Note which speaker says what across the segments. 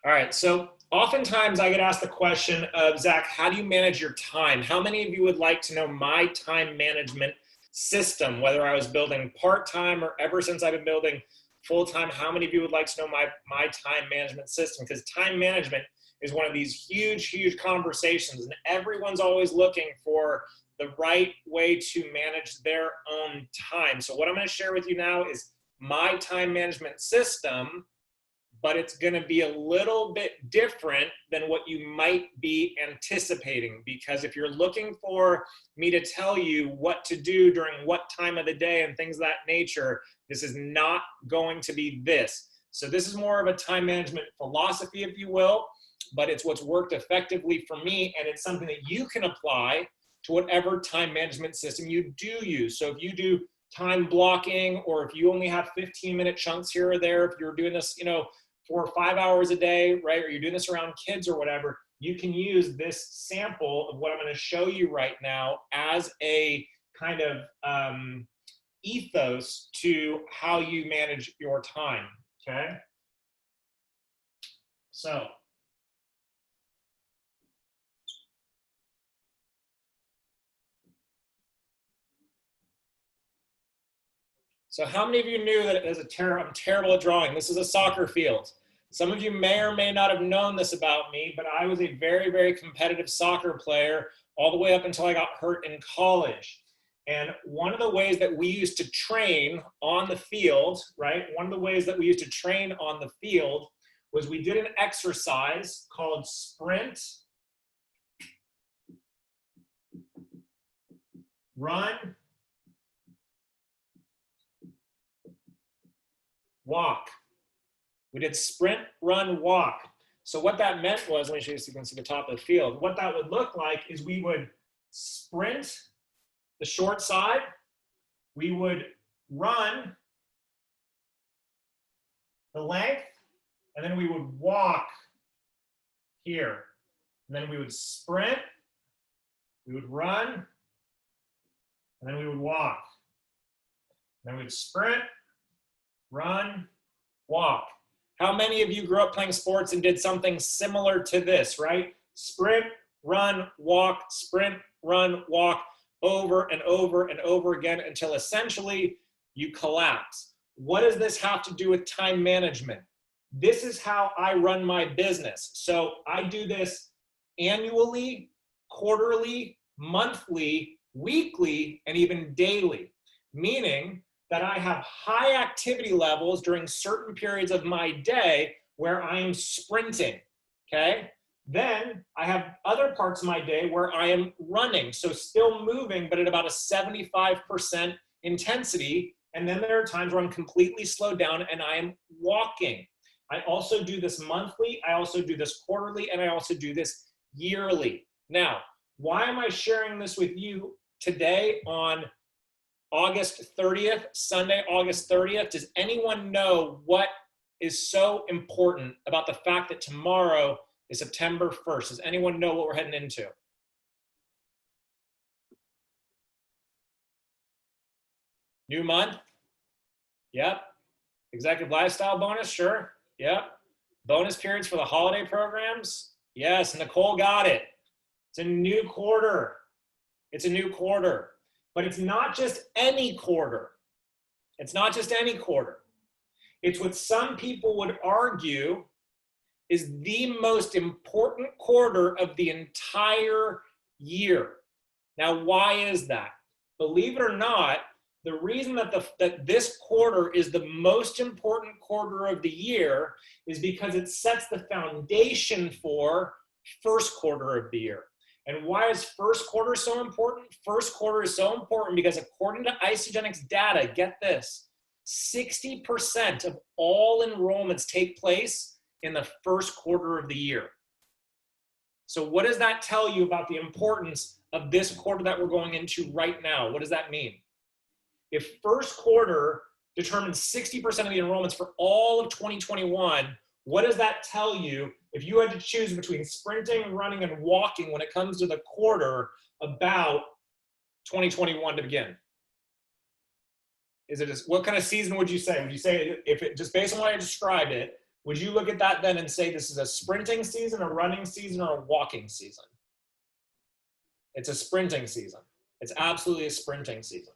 Speaker 1: All right, so oftentimes I get asked the question of, Zach, how do you manage your time? How many of you would like to know my time management system, whether I was building part-time or ever since I've been building full-time? How many of you would like to know my time management system? Because time management is one of these huge conversations, and everyone's always looking for the right way to manage their own time. So what I'm going to share with you now is my time management system, but it's going to be a little bit different than what you might be anticipating. Because if you're looking for me to tell you what to do during what time of the day and things of that nature, this is not going to be this. So this is more of a time management philosophy, if you will, but it's what's worked effectively for me, and it's something that you can apply to whatever time management system you do use. So if you do time blocking, or if you only have 15-minute chunks here or there, if you're doing this, 4 or 5 hours a day, right? Or you're doing this around kids or whatever, you can use this sample of what I'm going to show you right now as a kind of ethos to how you manage your time, okay? So how many of you knew that I'm terrible at drawing? This is a soccer field. Some of you may or may not have known this about me, but I was a very competitive soccer player all the way up until I got hurt in college. And one of the ways that we used to train on the field, right? One of the ways that we used to train on the field was we did an exercise called sprint, run, walk. We did sprint, run, walk. So what that meant was, let me show you so you can see the top of the field. What that would look like is we would sprint the short side, we would run the length, and then we would walk here. And then we would sprint, we would run, and then we would walk. And then we'd sprint, run, walk. How many of you grew up playing sports and did something similar to this, right? Sprint, run, walk, sprint, run, walk, over and over and over again until essentially you collapse. What does this have to do with time management? This is how I run my business. So I do this annually, quarterly, monthly, weekly, and even daily, meaning that I have high activity levels during certain periods of my day where I am sprinting, okay? Then I have other parts of my day where I am running, so still moving, but at about a 75% intensity. And then there are times where I'm completely slowed down and I am walking. I also do this monthly, I also do this quarterly, and I also do this yearly. Now, why am I sharing this with you today on August 30th, Sunday, August 30th? Does anyone know what is so important about the fact that tomorrow is September 1st? Does anyone know what we're heading into? New month? Yep. Executive lifestyle bonus? Sure. Yep. Bonus periods for the holiday programs? Yes, Nicole got it. It's a new quarter. It's a new quarter. But it's not just any quarter. It's not just any quarter. It's what some people would argue is the most important quarter of the entire year. Now, why is that? Believe it or not, the reason that this quarter is the most important quarter of the year is because it sets the foundation for first quarter of the year. And why is first quarter so important? First quarter is so important because according to Isagenix data, get this, 60% of all enrollments take place in the first quarter of the year. So what does that tell you about the importance of this quarter that we're going into right now? What does that mean? If first quarter determines 60% of the enrollments for all of 2021, what does that tell you if you had to choose between sprinting, running, and walking when it comes to the quarter about 2021 to begin? Is it what kind of season would you say? Would you say, if it just based on what I described it, Would you look at that then and say this is a sprinting season, a running season, or a walking season? It's a sprinting season. It's absolutely a sprinting season.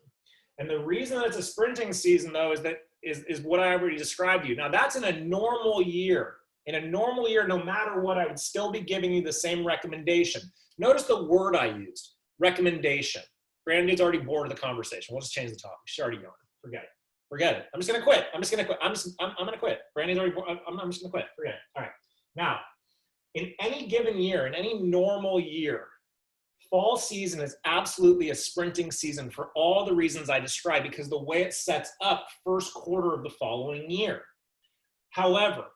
Speaker 1: And the reason that it's a sprinting season, though, is what I already described to you. Now, that's in a normal year. In a normal year, no matter what, I would still be giving you the same recommendation. Notice the word I used, recommendation. Brandy's already bored of the conversation. We'll just change the topic. She's already going. Forget it. Forget it. I'm just going to quit. I'm going to quit. Brandy's already bored. I'm just going to quit. Forget it. All right. Now, in any given year, in any normal year, fall season is absolutely a sprinting season for all the reasons I described, because the way it sets up first quarter of the following year. However,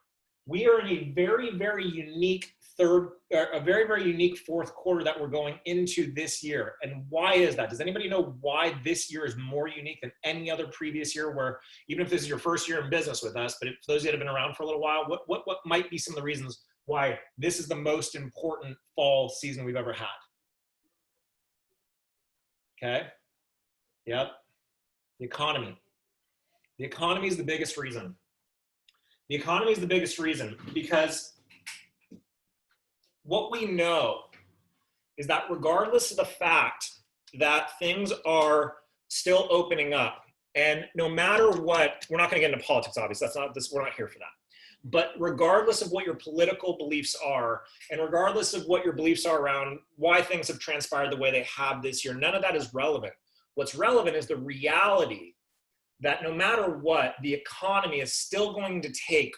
Speaker 1: we are in a very, very unique fourth quarter that we're going into this year. And why is that? Does anybody know why this year is more unique than any other previous year, where even if this is your first year in business with us, but for those that have been around for a little while, what might be some of the reasons why this is the most important fall season we've ever had? Okay. Yep. The economy. The economy is the biggest reason. The economy is the biggest reason because what we know is that regardless of the fact that things are still opening up, and no matter what, we're not going to get into politics, obviously. That's not this. We're not here for that. But regardless of what your political beliefs are, and regardless of what your beliefs are around why things have transpired the way they have this year, none of that is relevant. What's relevant is the reality that no matter what, the economy is still going to take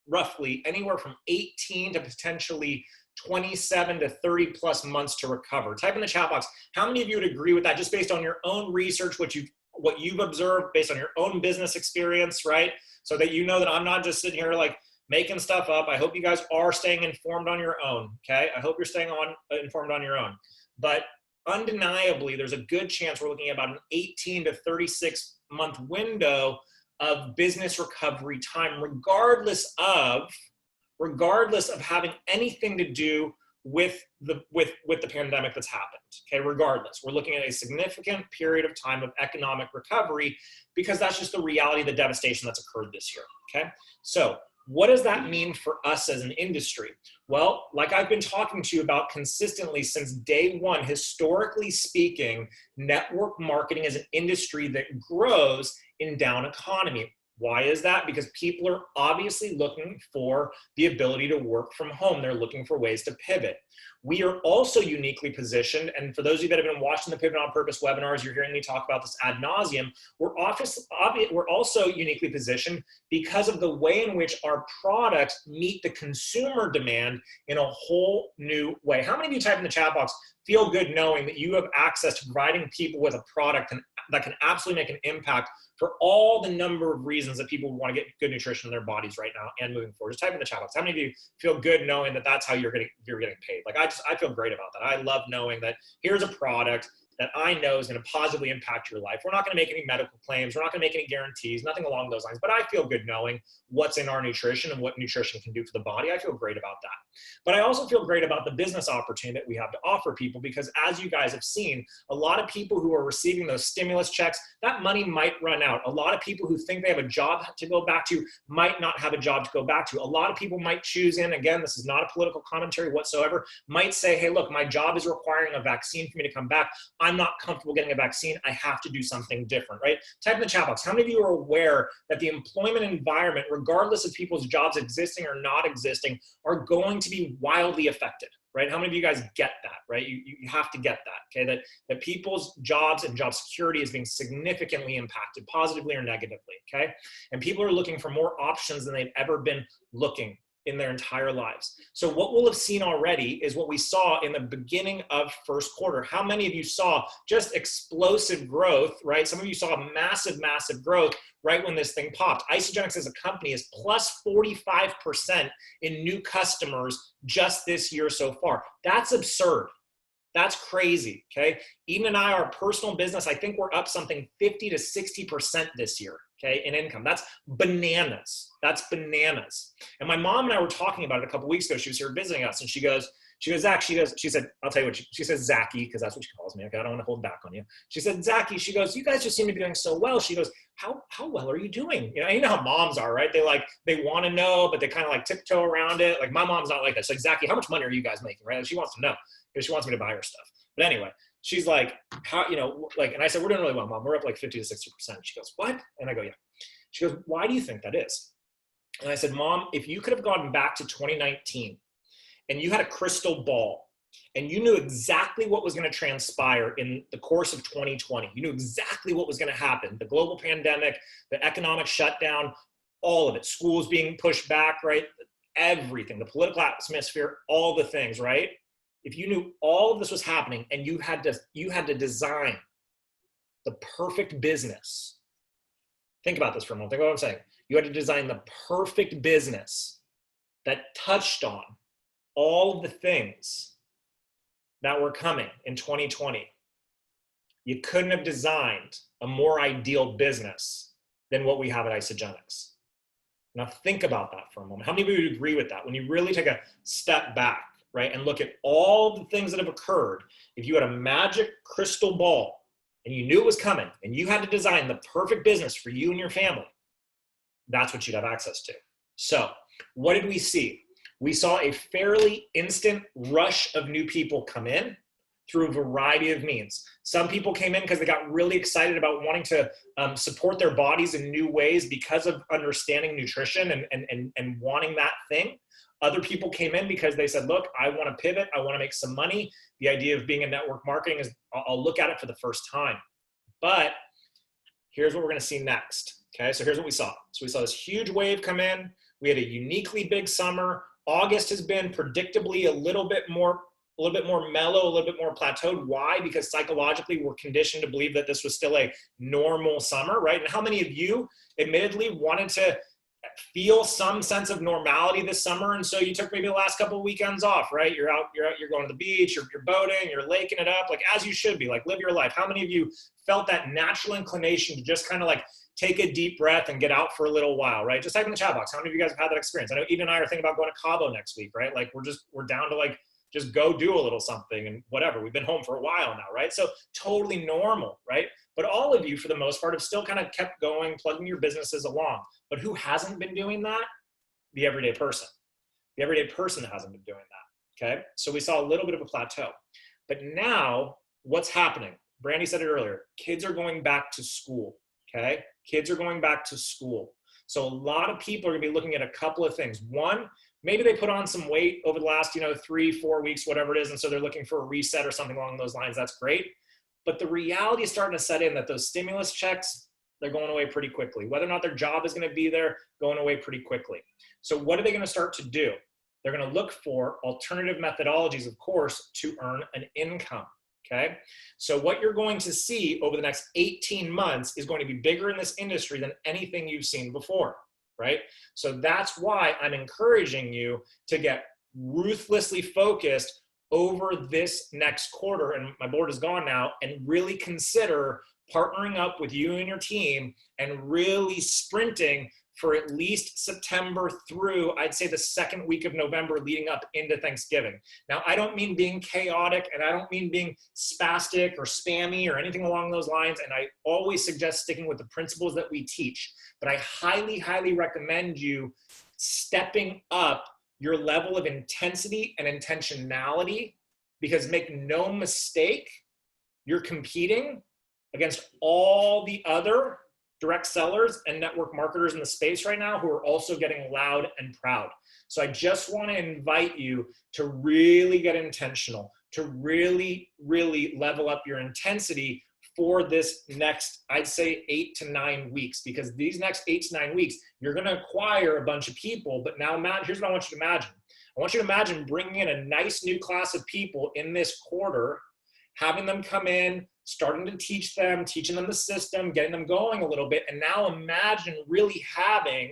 Speaker 1: roughly anywhere from 18 to potentially 27 to 30 plus months to recover. Type in the chat box, how many of you would agree with that, just based on your own research, what you've observed, based on your own business experience, right? So that you know that I'm not just sitting here like making stuff up. I hope you guys are staying informed on your own, okay? I hope you're staying informed on your own. But undeniably, there's a good chance we're looking at about an 18 to 36 month window of business recovery time, regardless of having anything to do with the pandemic that's happened. Okay, regardless, we're looking at a significant period of time of economic recovery, because that's just the reality of the devastation that's occurred this year. Okay, so what does that mean for us as an industry? Well, like I've been talking to you about consistently since day one, historically speaking, network marketing is an industry that grows in down economy. Why is that? Because people are obviously looking for the ability to work from home. They're looking for ways to pivot. We are also uniquely positioned, and for those of you that have been watching the Pivot on Purpose webinars, you're hearing me talk about this ad nauseum. We're also uniquely positioned because of the way in which our products meet the consumer demand in a whole new way. How many of you type in the chat box, feel good knowing that you have access to providing people with a product that can absolutely make an impact for all the number of reasons that people want to get good nutrition in their bodies right now and moving forward? Just type in the chat box. How many of you feel good knowing that that's how you're getting paid? Like I feel great about that. I love knowing that here's a product that I know is going to positively impact your life. We're not going to make any medical claims. We're not going to make any guarantees, nothing along those lines. But I feel good knowing what's in our nutrition and what nutrition can do for the body. I feel great about that. But I also feel great about the business opportunity that we have to offer people, because as you guys have seen, a lot of people who are receiving those stimulus checks, that money might run out. A lot of people who think they have a job to go back to might not have a job to go back to. A lot of people might choose in, again, this is not a political commentary whatsoever, might say, hey, look, my job is requiring a vaccine for me to come back. I'm not comfortable getting a vaccine. I have to do something different, right? Type in the chat box. How many of you are aware that the employment environment, regardless of people's jobs existing or not existing, are going to be wildly affected, right? How many of you guys get that, right? You have to get that, okay? That people's jobs and job security is being significantly impacted, positively or negatively, okay? And people are looking for more options than they've ever been looking in their entire lives. So what we'll have seen already is what we saw in the beginning of first quarter. How many of you saw just explosive growth, right? Some of you saw massive, massive growth right when this thing popped. Isogenics as a company is plus 45% in new customers just this year so far. That's absurd. That's crazy, okay? Eden and I, our personal business, I think we're up something 50 to 60% this year, okay, in income. That's bananas. That's bananas. And my mom and I were talking about it a couple weeks ago. She was here visiting us, and she goes, She goes, Zach, she said, I'll tell you what, she says, Zachy, because that's what she calls me. Okay, I don't want to hold back on you. She said, Zachy, she goes, you guys just seem to be doing so well. She goes, how well are you doing? You know how moms are, right? They want to know, but they kind of like tiptoe around it. Like my mom's not like that. She's like, Zachy, how much money are you guys making, right? Like, she wants to know because she wants me to buy her stuff. But anyway, she's like, how, and I said, we're doing really well, Mom. We're up like 50 to 60%. She goes, what? And I go, yeah. She goes, why do you think that is? And I said, Mom, if you could have gone back to 2019 and you had a crystal ball and you knew exactly what was going to transpire in the course of 2020, you knew exactly what was going to happen, the global pandemic, the economic shutdown, all of it, schools being pushed back, right? Everything, the political atmosphere, all the things, right? If you knew all of this was happening and you had to design the perfect business, think about this for a moment. Think about what I'm saying. You had to design the perfect business that touched on all of the things that were coming in 2020. You couldn't have designed a more ideal business than what we have at Isagenix. Now think about that for a moment. How many of you would agree with that? When you really take a step back, right, and look at all the things that have occurred, if you had a magic crystal ball and you knew it was coming and you had to design the perfect business for you and your family, that's what you'd have access to. So what did we see? We saw a fairly instant rush of new people come in through a variety of means. Some people came in because they got really excited about wanting to support their bodies in new ways because of understanding nutrition and wanting that thing. Other people came in because they said, look, I want to pivot. I want to make some money. The idea of being in network marketing is I'll look at it for the first time. But here's what we're going to see next. Okay, so here's what we saw. So we saw this huge wave come in. We had a uniquely big summer. August has been predictably a little bit more mellow, a little bit more plateaued. Why? Because psychologically we're conditioned to believe that this was still a normal summer, right? And how many of you admittedly wanted to feel some sense of normality this summer, and so you took maybe the last couple of weekends off, right? You're going to the beach, you're boating, you're laking it up, like as you should be, like live your life. How many of you felt that natural inclination to just kind of like take a deep breath and get out for a little while, right? Just type in the chat box. How many of you guys have had that experience? I know Eden and I are thinking about going to Cabo next week, right? Like we're down to like just go do a little something and whatever. We've been home for a while now, right? So totally normal, right? But all of you, for the most part, have still kind of kept going, plugging your businesses along. But who hasn't been doing that? The everyday person. The everyday person hasn't been doing that, okay? So we saw a little bit of a plateau. But now, what's happening? Brandy said it earlier. Kids are going back to school, okay? Kids are going back to school. So a lot of people are going to be looking at a couple of things. One, maybe they put on some weight over the last, 3-4 weeks, whatever it is, and so they're looking for a reset or something along those lines. That's great. But the reality is starting to set in that those stimulus checks, they're going away pretty quickly. Whether or not their job is going to be there, going away pretty quickly. So what are they going to start to do? They're going to look for alternative methodologies, of course, to earn an income. Okay. So what you're going to see over the next 18 months is going to be bigger in this industry than anything you've seen before. Right. So that's why I'm encouraging you to get ruthlessly focused over this next quarter, and my board is gone now, and really consider partnering up with you and your team and really sprinting for at least September through, I'd say, the second week of November leading up into Thanksgiving. Now, I don't mean being chaotic, and I don't mean being spastic or spammy or anything along those lines, and I always suggest sticking with the principles that we teach. But I highly, highly recommend you stepping up your level of intensity and intentionality, because make no mistake, you're competing against all the other direct sellers and network marketers in the space right now who are also getting loud and proud. So I just want to invite you to really get intentional, to really, really level up your intensity for this next, I'd say 8 to 9 weeks, because these next 8 to 9 weeks, you're going to acquire a bunch of people. But now, Matt, here's what I want you to imagine. I want you to imagine bringing in a nice new class of people in this quarter, having them come in, starting to teach them, teaching them the system, getting them going a little bit. And now imagine really having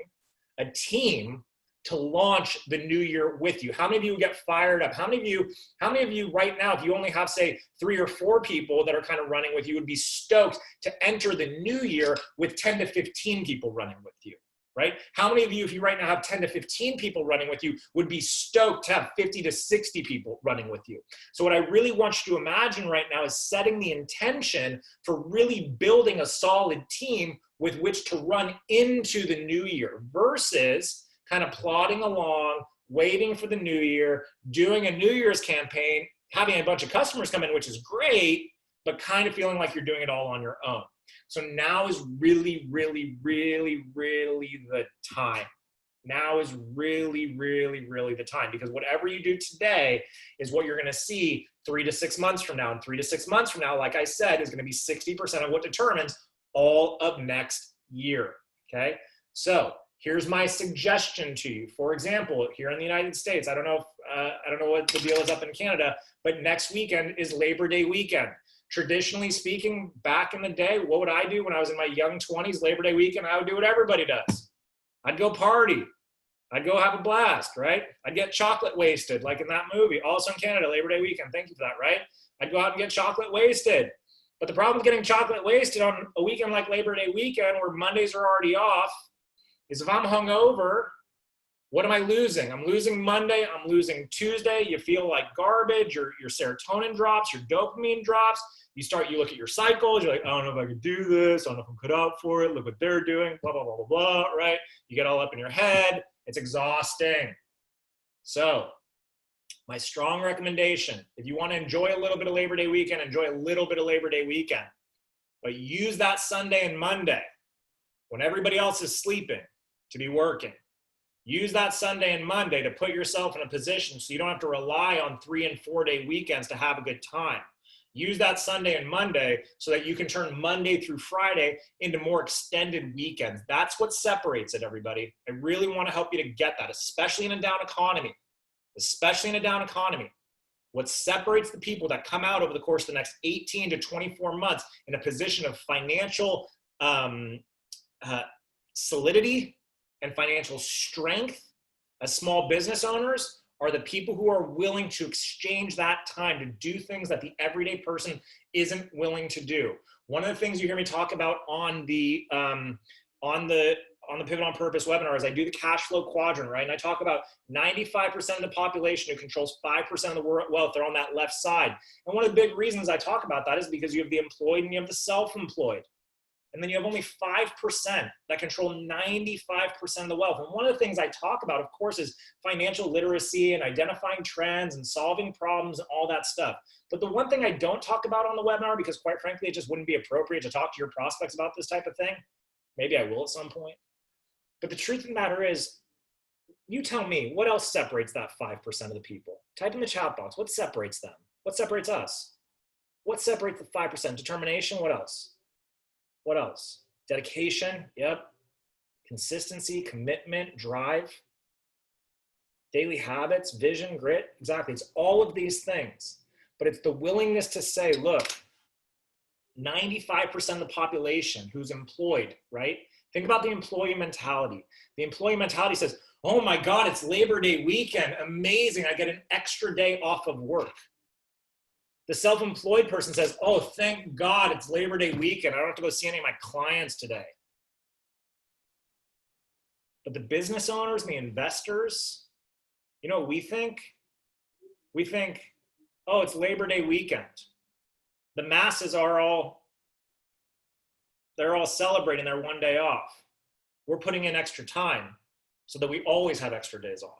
Speaker 1: a team to launch the new year with you. How many of you get fired up? How many of you right now, if you only have, say, 3 or 4 people that are kind of running with you, would be stoked to enter the new year with 10 to 15 people running with you,
Speaker 2: right? How many of you, if you right now have 10 to 15 people running with you, would be stoked to have 50 to 60 people running with you? So what I really want you to imagine right now is setting the intention for really building a solid team with which to run into the new year versus kind of plodding along, waiting for the new year, doing a New Year's campaign, having a bunch of customers come in, which is great, but kind of feeling like you're doing it all on your own. So now is really, really, really, really the time. Now is really, really, really the time, because whatever you do today is what you're going to see 3 to 6 months from now. And 3 to 6 months from now, like I said, is going to be 60% of what determines all of next year. Okay. So here's my suggestion to you. For example, here in the United States, I don't know what the deal is up in Canada, but next weekend is Labor Day weekend. Traditionally speaking, back in the day, what would I do when I was in my young 20s? Labor Day weekend, I would do what everybody does. I'd go party. I'd go have a blast, right? I'd get chocolate wasted, like in that movie. Also in Canada, Labor Day weekend. Thank you for that, right? I'd go out and get chocolate wasted. But the problem with getting chocolate wasted on a weekend like Labor Day weekend, where Mondays are already off, is if I'm hungover, what am I losing? I'm losing Monday, I'm losing Tuesday. You feel like garbage, your serotonin drops, your dopamine drops. You look at your cycles, you're like, I don't know if I could do this, I don't know if I'm cut out for it, look what they're doing, blah, blah, blah, blah, blah, right? You get all up in your head, it's exhausting. So, my strong recommendation, if you want to enjoy a little bit of Labor Day weekend, enjoy a little bit of Labor Day weekend, but use that Sunday and Monday when everybody else is sleeping to be working. Use that Sunday and Monday to put yourself in a position so you don't have to rely on 3 and 4 day weekends to have a good time. Use that Sunday and Monday so that you can turn Monday through Friday into more extended weekends. That's what separates it, everybody. I really want to help you to get that, especially in a down economy. Especially in a down economy. What separates the people that come out over the course of the next 18 to 24 months in a position of financial solidity and financial strength as small business owners are the people who are willing to exchange that time to do things that the everyday person isn't willing to do. One of the things you hear me talk about on the Pivot on Purpose webinar is I do the cash flow quadrant, right? And I talk about 95% of the population who controls 5% of the wealth. They're on that left side. And one of the big reasons I talk about that is because you have the employed and you have the self-employed. And then you have only 5% that control 95% of the wealth. And one of the things I talk about, of course, is financial literacy and identifying trends and solving problems and all that stuff. But the one thing I don't talk about on the webinar, because quite frankly, it just wouldn't be appropriate to talk to your prospects about this type of thing. Maybe I will at some point. But the truth of the matter is, you tell me, what else separates that 5% of the people? Type in the chat box, what separates them? What separates us? What separates the 5%? Determination, what else? What else? Dedication, yep. Consistency, commitment, drive. Daily habits, vision, grit, exactly. It's all of these things. But it's the willingness to say, look, 95% of the population who's employed, right? Think about the employee mentality. The employee mentality says, oh my God, it's Labor Day weekend. Amazing, I get an extra day off of work. The self-employed person says, oh, thank God it's Labor Day weekend. I don't have to go see any of my clients today. But the business owners and the investors, you know what we think? We think, oh, it's Labor Day weekend. The masses are they're all celebrating their one day off. We're putting in extra time so that we always have extra days off.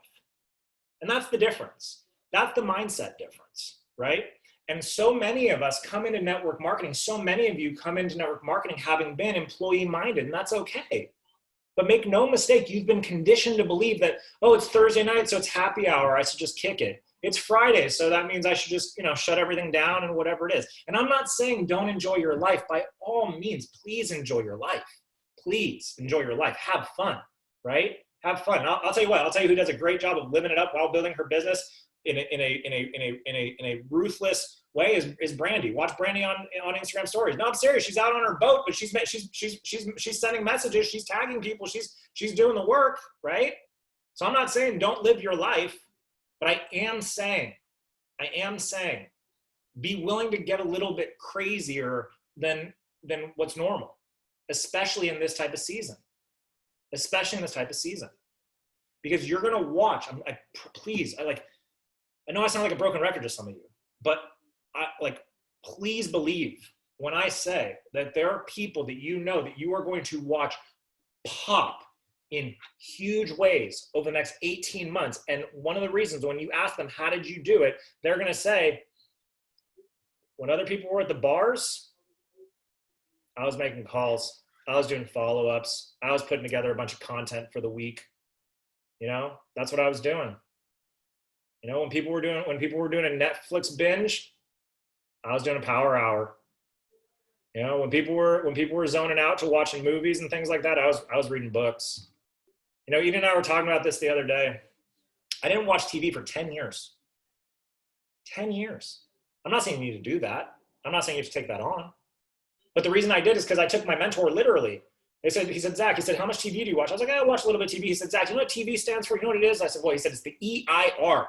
Speaker 2: And that's the difference. That's the mindset difference, right? And so many of us come into network marketing, so many of you come into network marketing having been employee-minded, and that's okay. But make no mistake, you've been conditioned to believe that, oh, it's Thursday night, so it's happy hour, I should just kick it. It's Friday, so that means I should just, shut everything down and whatever it is. And I'm not saying don't enjoy your life. By all means, please enjoy your life. Please enjoy your life. Have fun, right? Have fun. I'll tell you what, I'll tell you who does a great job of living it up while building her business in a ruthless way is Brandy. Watch Brandy on Instagram stories. No, I'm serious. She's out on her boat, but she's sending messages. She's tagging people. She's doing the work, right? So I'm not saying don't live your life, but I am saying, be willing to get a little bit crazier than what's normal, especially in this type of season. especially in this type of season. Because you're going to watch, I know I sound like a broken record to some of you, but please believe when I say that there are people that you know that you are going to watch pop in huge ways over the next 18 months. And one of the reasons when you ask them, how did you do it? They're going to say, when other people were at the bars, I was making calls. I was doing follow-ups. I was putting together a bunch of content for the week. That's what I was doing. When people were doing a Netflix binge, I was doing a power hour. When people were zoning out to watching movies and things like that, I was reading books. Eden and I were talking about this the other day. I didn't watch TV for 10 years. 10 years. I'm not saying you need to do that. I'm not saying you have to take that on. But the reason I did is because I took my mentor literally. He said, Zach, how much TV do you watch? I was like, I watch a little bit of TV. He said, Zach, you know what TV stands for? You know what it is? I said, well, he said, it's the EIR. I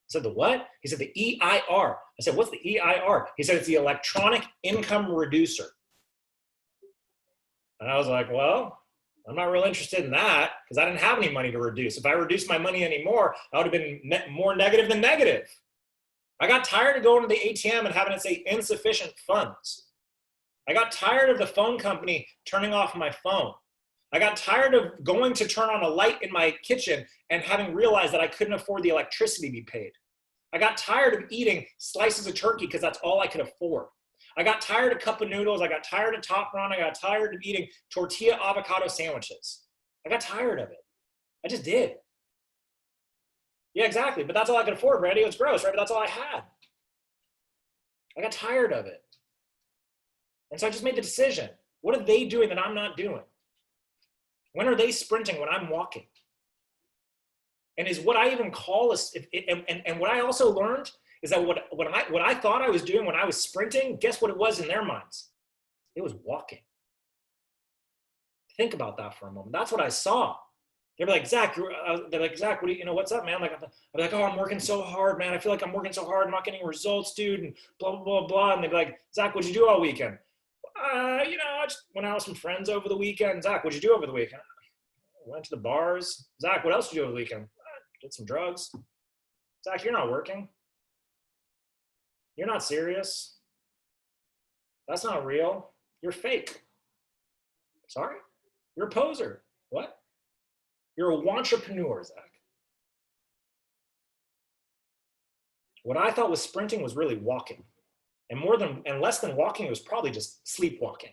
Speaker 2: said, the what? He said, the EIR. I said, what's the EIR? He said, it's the electronic income reducer. And I was like, well, I'm not real interested in that because I didn't have any money to reduce. If I reduced my money anymore, I would have been more negative than negative. I got tired of going to the ATM and having it say insufficient funds. I got tired of the phone company turning off my phone. I got tired of going to turn on a light in my kitchen and having realized that I couldn't afford the electricity to be paid. I got tired of eating slices of turkey because that's all I could afford. I got tired of cup of noodles. I got tired of Top Ramen. I got tired of eating tortilla avocado sandwiches. I got tired of it. I just did. Yeah, exactly. But that's all I could afford, Randy. It was gross, right? But that's all I had. I got tired of it. And so I just made the decision. What are they doing that I'm not doing? When are they sprinting when I'm walking? And is what I even call and what I also learned is that what I thought I was doing when I was sprinting, guess what it was in their minds? It was walking. Think about that for a moment. That's what I saw. They're like, Zach, what do you, what's up, man? I'm like, oh, I'm working so hard, man. I feel like I'm working so hard. I'm not getting results, dude, and blah, blah, blah, blah. And they'd be like, Zach, what'd you do all weekend? I just went out with some friends over the weekend. Zach, what'd you do over the weekend? Went to the bars. Zach, what else did you do over the weekend? Did some drugs. Zach, you're not working. You're not serious. That's not real. You're fake. Sorry? You're a poser. What? You're a wantrepreneur, Zach. What I thought was sprinting was really walking. And less than walking, it was probably just sleepwalking.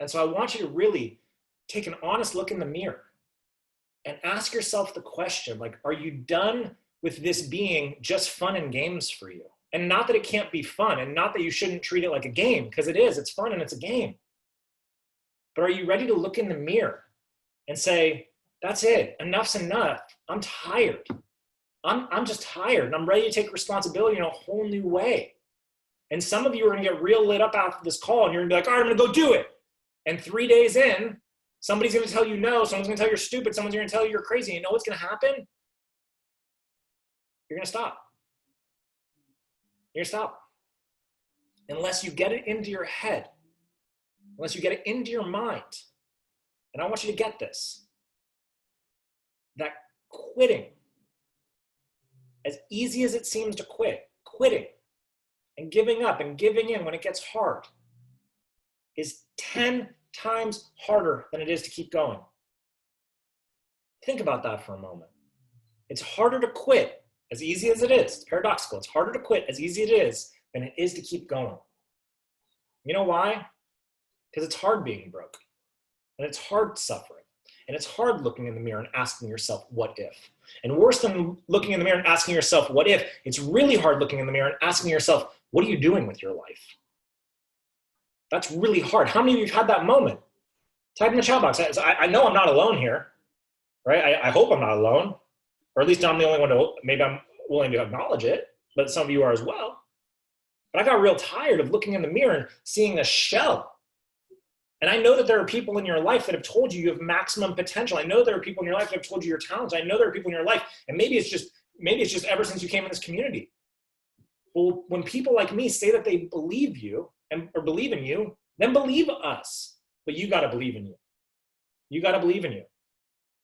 Speaker 2: And so I want you to really take an honest look in the mirror and ask yourself the question, are you done with this being just fun and games for you? And not that it can't be fun, and not that you shouldn't treat it like a game, because it is, it's fun and it's a game. But are you ready to look in the mirror and say, that's it, enough's enough. I'm tired. I'm just tired, and I'm ready to take responsibility in a whole new way. And some of you are going to get real lit up after this call, and you're going to be like, all right, I'm going to go do it. And 3 days in, somebody's going to tell you no, someone's going to tell you you're stupid, someone's going to tell you you're crazy. You know what's going to happen? You're going to stop. You're going to stop. Unless you get it into your head, unless you get it into your mind. And I want you to get this, that quitting, as easy as it seems to quitting and giving up and giving in when it gets hard is 10 times harder than it is to keep going. Think about that for a moment. It's harder to quit, as easy as it is. It's paradoxical. It's harder to quit, as easy as it is, than it is to keep going. You know why? Because it's hard being broke, and it's hard suffering, and it's hard looking in the mirror and asking yourself, what if? And worse than looking in the mirror and asking yourself, what if? It's really hard looking in the mirror and asking yourself, what are you doing with your life? That's really hard. How many of you have had that moment? Type in the chat box. I know I'm not alone here, right? I hope I'm not alone, or at least I'm the only one to, maybe I'm willing to acknowledge it, but some of you are as well. But I got real tired of looking in the mirror and seeing a shell. And I know that there are people in your life that have told you you have maximum potential. I know there are people in your life that have told you your talents. I know there are people in your life, and maybe it's just ever since you came in this community. Well, when people like me say that they believe you or believe in you, then believe us. But you got to believe in you. You got to believe in you,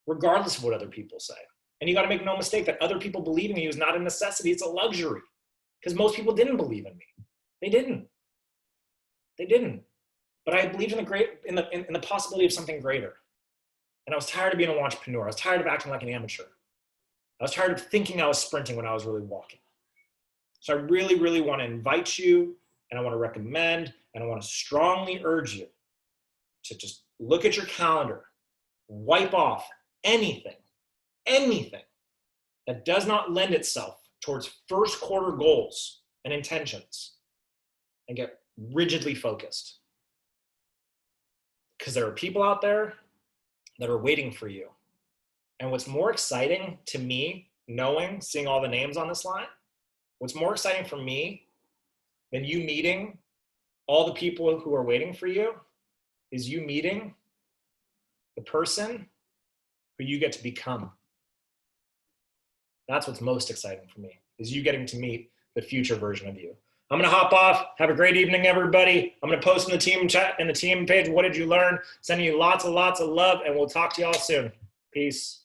Speaker 2: regardless of what other people say. And you got to make no mistake that other people believing in you is not a necessity. It's a luxury, because most people didn't believe in me. They didn't. But I believed in the possibility of something greater. And I was tired of being an entrepreneur. I was tired of acting like an amateur. I was tired of thinking I was sprinting when I was really walking. So I really, really want to invite you, and I want to recommend, and I want to strongly urge you to just look at your calendar, wipe off anything that does not lend itself towards first quarter goals and intentions, and get rigidly focused. Because there are people out there that are waiting for you. And what's more exciting to me, seeing all the names on this line, what's more exciting for me than you meeting all the people who are waiting for you is you meeting the person who you get to become. That's what's most exciting for me, is you getting to meet the future version of you. I'm going to hop off. Have a great evening, everybody. I'm going to post in the team chat and the team page, what did you learn? Sending you lots and lots of love, and we'll talk to y'all soon. Peace.